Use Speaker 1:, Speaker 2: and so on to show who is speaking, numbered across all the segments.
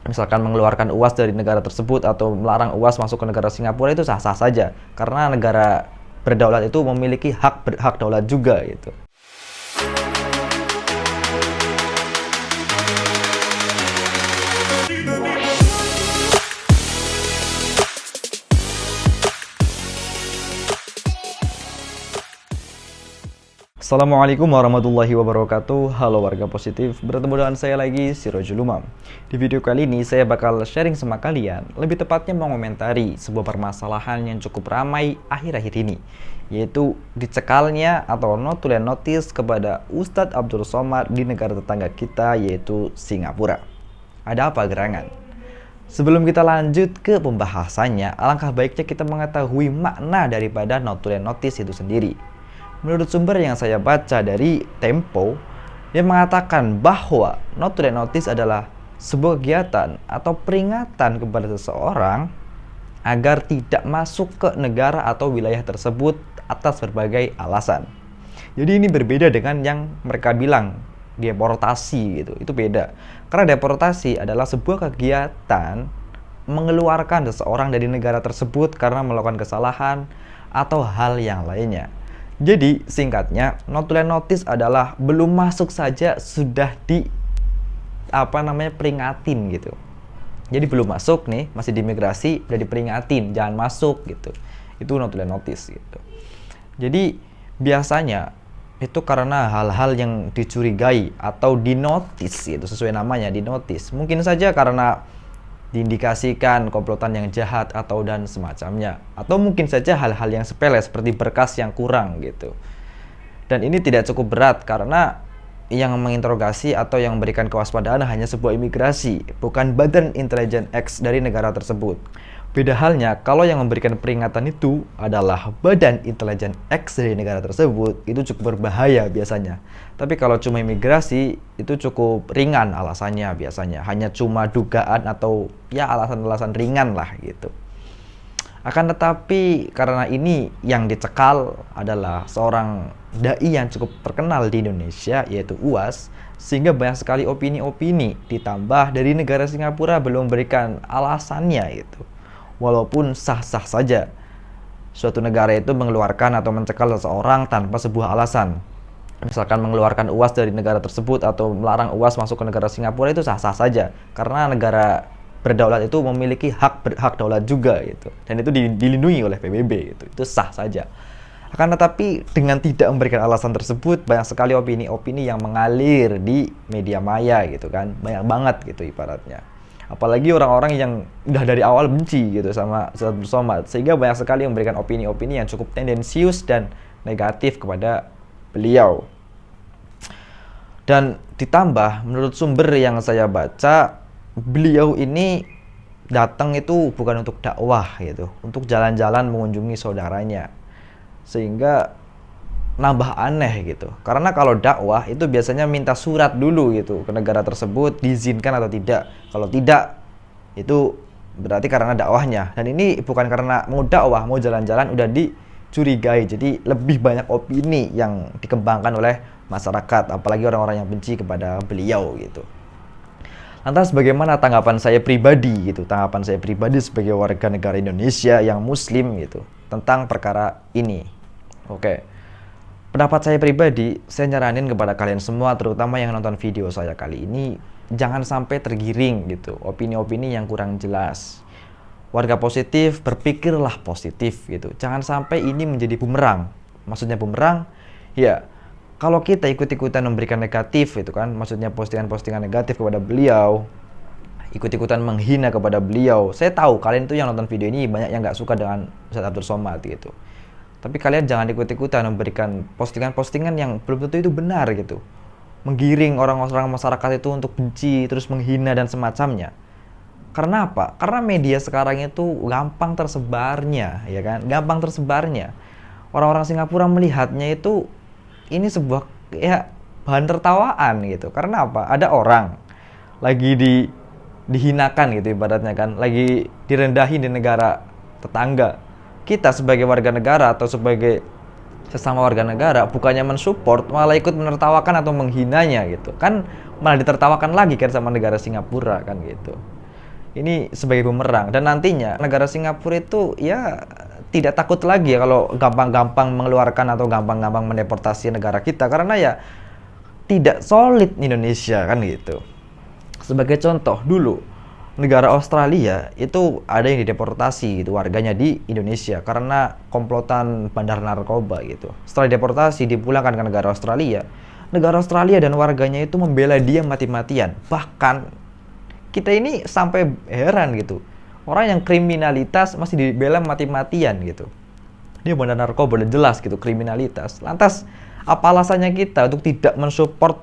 Speaker 1: misalkan mengeluarkan UAS dari negara tersebut atau melarang UAS masuk ke negara Singapura, itu sah-sah saja karena negara berdaulat itu memiliki hak berhak daulat juga gitu. Assalamualaikum warahmatullahi wabarakatuh. Halo warga positif, bertemu dengan saya lagi, Sirojul Umam. Di video kali ini saya bakal sharing sama kalian, lebih tepatnya mengomentari sebuah permasalahan yang cukup ramai akhir-akhir ini, yaitu dicekalnya atau notulen notis kepada Ustadz Abdul Somad di negara tetangga kita, yaitu Singapura. Ada apa gerangan? Sebelum kita lanjut ke pembahasannya, alangkah baiknya kita mengetahui makna daripada notulen notis itu sendiri. Menurut sumber yang saya baca dari Tempo, dia mengatakan bahwa notulen notis adalah sebuah kegiatan atau peringatan kepada seseorang agar tidak masuk ke negara atau wilayah tersebut atas berbagai alasan. Jadi ini berbeda dengan yang mereka bilang deportasi gitu. Itu beda. Karena deportasi adalah sebuah kegiatan mengeluarkan seseorang dari negara tersebut karena melakukan kesalahan atau hal yang lainnya. Jadi singkatnya, notulen notis adalah belum masuk saja sudah peringatin gitu. Jadi belum masuk nih, masih di imigrasi, udah diperingatin jangan masuk gitu. Itu notulen notis gitu. Jadi biasanya itu karena hal-hal yang dicurigai atau dinotis gitu, sesuai namanya dinotis. Mungkin saja karena diindikasikan komplotan yang jahat atau dan semacamnya, atau mungkin saja hal-hal yang sepele seperti berkas yang kurang gitu. Dan ini tidak cukup berat karena yang menginterogasi atau yang memberikan kewaspadaan hanya sebuah imigrasi, bukan Badan Intelijen X dari negara tersebut. Beda halnya kalau yang memberikan peringatan itu adalah Badan Intelijen X dari negara tersebut, itu cukup berbahaya biasanya. Tapi kalau cuma imigrasi, itu cukup ringan alasannya biasanya. Hanya cuma dugaan atau ya alasan-alasan ringan lah gitu. Akan tetapi karena ini yang dicekal adalah seorang dai yang cukup terkenal di Indonesia, yaitu UAS, sehingga banyak sekali opini-opini, ditambah dari negara Singapura belum memberikan alasannya gitu. Walaupun sah-sah saja suatu negara itu mengeluarkan atau mencekal seseorang tanpa sebuah alasan. Misalkan mengeluarkan UAS dari negara tersebut atau melarang UAS masuk ke negara Singapura, itu sah-sah saja karena negara berdaulat itu memiliki hak berhak daulat juga gitu. Dan itu dilindungi oleh PBB gitu. Itu sah saja. Akan tetapi dengan tidak memberikan alasan tersebut, banyak sekali opini-opini yang mengalir di media maya gitu kan. Banyak banget gitu ibaratnya. Apalagi orang-orang yang udah dari awal benci gitu sama Ustadz Abdul Somad, sehingga banyak sekali memberikan opini-opini yang cukup tendensius dan negatif kepada beliau. Dan ditambah menurut sumber yang saya baca, beliau ini datang itu bukan untuk dakwah gitu, untuk jalan-jalan mengunjungi saudaranya, sehingga nambah aneh gitu. Karena kalau dakwah itu biasanya minta surat dulu gitu ke negara tersebut, diizinkan atau tidak. Kalau tidak, itu berarti karena dakwahnya. Dan ini bukan karena mau dakwah, mau jalan-jalan udah dicurigai. Jadi lebih banyak opini yang dikembangkan oleh masyarakat, apalagi orang-orang yang benci kepada beliau gitu. Lantas bagaimana tanggapan saya pribadi gitu, tanggapan saya pribadi sebagai warga negara Indonesia yang muslim gitu tentang perkara ini. Oke. Pendapat saya pribadi, saya nyaranin kepada kalian semua, terutama yang nonton video saya kali ini, jangan sampai tergiring gitu, opini-opini yang kurang jelas. Warga positif, berpikirlah positif gitu. Jangan sampai ini menjadi bumerang. Maksudnya bumerang, ya kalau kita ikut-ikutan memberikan negatif itu kan, maksudnya postingan-postingan negatif kepada beliau, ikut-ikutan menghina kepada beliau. Saya tahu kalian tuh yang nonton video ini banyak yang nggak suka dengan Ustadz Abdul Somad gitu. Tapi kalian jangan ikut-ikutan memberikan postingan-postingan yang belum tentu itu benar gitu. Menggiring orang-orang masyarakat itu untuk benci, terus menghina dan semacamnya. Karena apa? Karena media sekarang itu gampang tersebarnya, ya kan? Gampang tersebarnya. Orang-orang Singapura melihatnya itu ini sebuah ya bahan tertawaan gitu. Karena apa? Ada orang lagi dihinakan gitu ibaratnya kan, lagi direndahin di negara tetangga. Kita sebagai warga negara atau sebagai sesama warga negara bukannya mensupport, malah ikut menertawakan atau menghinanya gitu kan, malah ditertawakan lagi kan sama negara Singapura kan gitu. ini sebagai bumerang. Dan nantinya negara Singapura itu ya tidak takut lagi ya kalau gampang-gampang mengeluarkan atau gampang-gampang mendeportasi negara kita, karena ya tidak solid Indonesia kan gitu. Sebagai contoh, dulu negara Australia itu ada yang dideportasi gitu warganya di Indonesia karena komplotan bandar narkoba gitu. Setelah deportasi dipulangkan ke negara Australia. Negara Australia dan warganya itu membela dia mati-matian. Bahkan kita ini sampai heran gitu. Orang yang kriminalitas masih dibela mati-matian gitu. Dia bandar narkoba udah jelas gitu kriminalitas. Lantas apa alasannya kita untuk tidak mensupport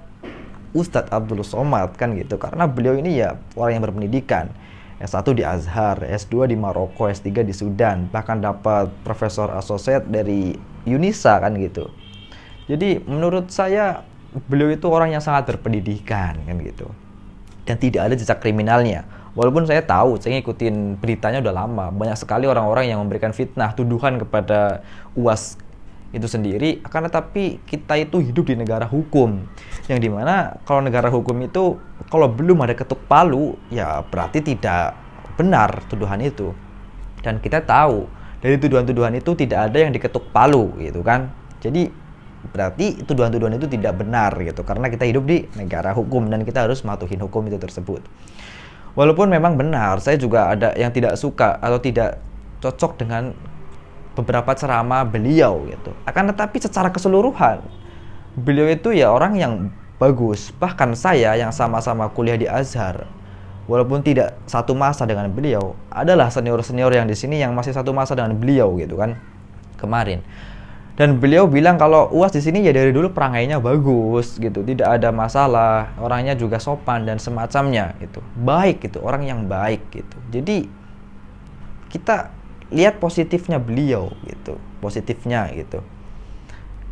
Speaker 1: Ustadz Abdul Somad kan gitu, karena beliau ini ya orang yang berpendidikan, S1 di Azhar, S2 di Maroko, S3 di Sudan, bahkan dapat profesor associate dari UNISA kan gitu. Jadi menurut saya beliau itu orang yang sangat berpendidikan kan gitu, dan tidak ada jejak kriminalnya. Walaupun saya tahu, saya ngikutin beritanya udah lama, banyak sekali orang-orang yang memberikan fitnah, tuduhan kepada UAS itu sendiri. Akan tetapi kita itu hidup di negara hukum, yang dimana kalau negara hukum itu kalau belum ada ketuk palu ya berarti tidak benar tuduhan itu. Dan kita tahu dari tuduhan-tuduhan itu tidak ada yang diketuk palu gitu kan. Jadi berarti tuduhan-tuduhan itu tidak benar gitu, karena kita hidup di negara hukum dan kita harus mematuhi hukum itu tersebut. Walaupun memang benar, saya juga ada yang tidak suka atau tidak cocok dengan beberapa ceramah beliau gitu. Akan tetapi secara keseluruhan beliau itu ya orang yang bagus. Bahkan saya yang sama-sama kuliah di Azhar, walaupun tidak satu masa dengan beliau, adalah senior-senior yang di sini yang masih satu masa dengan beliau gitu kan kemarin. Dan beliau bilang kalau UAS di sini ya dari dulu perangainya bagus gitu, tidak ada masalah, orangnya juga sopan dan semacamnya gitu. Baik gitu, orang yang baik gitu. Jadi kita lihat positifnya beliau gitu, positifnya gitu.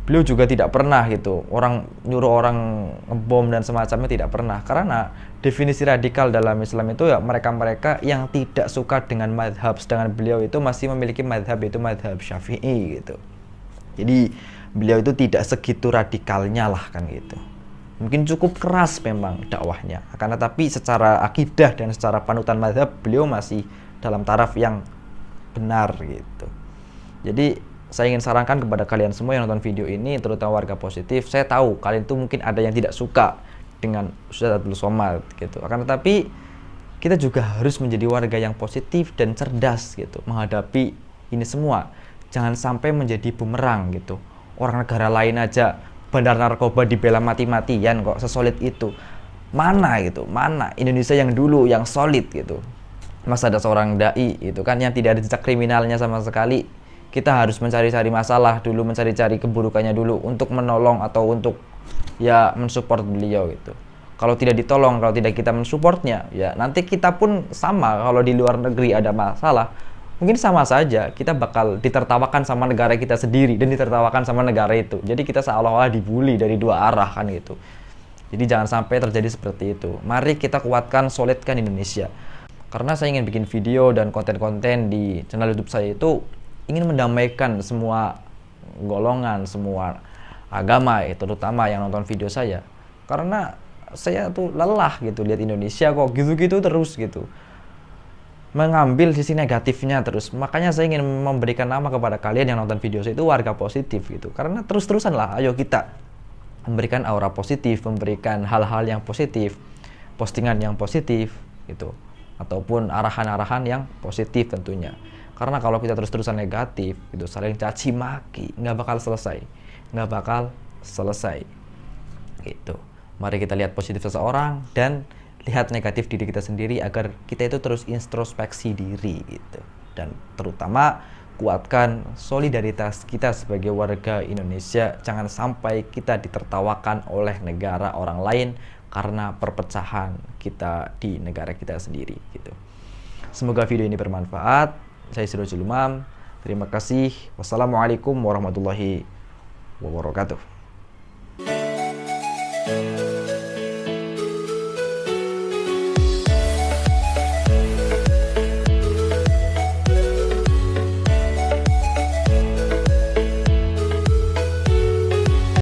Speaker 1: Beliau juga tidak pernah gitu orang nyuruh orang ngebom dan semacamnya, tidak pernah. Karena definisi radikal dalam Islam itu ya mereka-mereka yang tidak suka dengan madhab, sedangkan beliau itu masih memiliki madhab, itu madhab Syafi'i gitu. Jadi beliau itu tidak segitu radikalnya lah kan gitu. Mungkin cukup keras memang dakwahnya, akan tetapi secara akidah dan secara panutan madhab beliau masih dalam taraf yang benar gitu. Jadi saya ingin sarankan kepada kalian semua yang nonton video ini, terutama warga positif. Saya tahu kalian tuh mungkin ada yang tidak suka dengan Ustadz Abdul Somad gitu. Akan tetapi kita juga harus menjadi warga yang positif dan cerdas gitu menghadapi ini semua. Jangan sampai menjadi bumerang gitu. Orang negara lain aja bandar narkoba dibela mati-matian kok, sesolid itu. Mana gitu? Mana Indonesia yang dulu yang solid gitu? Masa ada seorang dai itu kan yang tidak ada jejak kriminalnya sama sekali. Kita harus mencari-cari masalah dulu, mencari-cari keburukannya dulu untuk menolong atau untuk ya mensupport beliau gitu. Kalau tidak ditolong, kalau tidak kita mensupportnya, ya nanti kita pun sama. Kalau di luar negeri ada masalah, mungkin sama saja kita bakal ditertawakan sama negara kita sendiri dan ditertawakan sama negara itu. Jadi kita seolah-olah dibully dari dua arah kan gitu. Jadi jangan sampai terjadi seperti itu. Mari kita kuatkan, solidkan Indonesia. Karena saya ingin bikin video dan konten-konten di channel YouTube saya itu ingin mendamaikan semua golongan, semua agama, terutama yang nonton video saya. Karena saya tuh lelah gitu lihat Indonesia kok gitu-gitu terus gitu. Mengambil sisi negatifnya terus. Makanya saya ingin memberikan nama kepada kalian yang nonton video saya itu warga positif gitu. Karena terus-terusan lah ayo kita memberikan aura positif, memberikan hal-hal yang positif, postingan yang positif gitu. Ataupun arahan-arahan yang positif tentunya. Karena kalau kita terus-terusan negatif, gitu, saling caci maki, nggak bakal selesai, gitu. Mari kita lihat positif seseorang dan lihat negatif diri kita sendiri agar kita itu terus introspeksi diri, gitu. Dan terutama kuatkan solidaritas kita sebagai warga Indonesia. Jangan sampai kita ditertawakan oleh negara orang lain karena perpecahan kita di negara kita sendiri gitu. Semoga video ini bermanfaat. Saya Sirojul Umam. Terima kasih. Wassalamualaikum warahmatullahi wabarakatuh.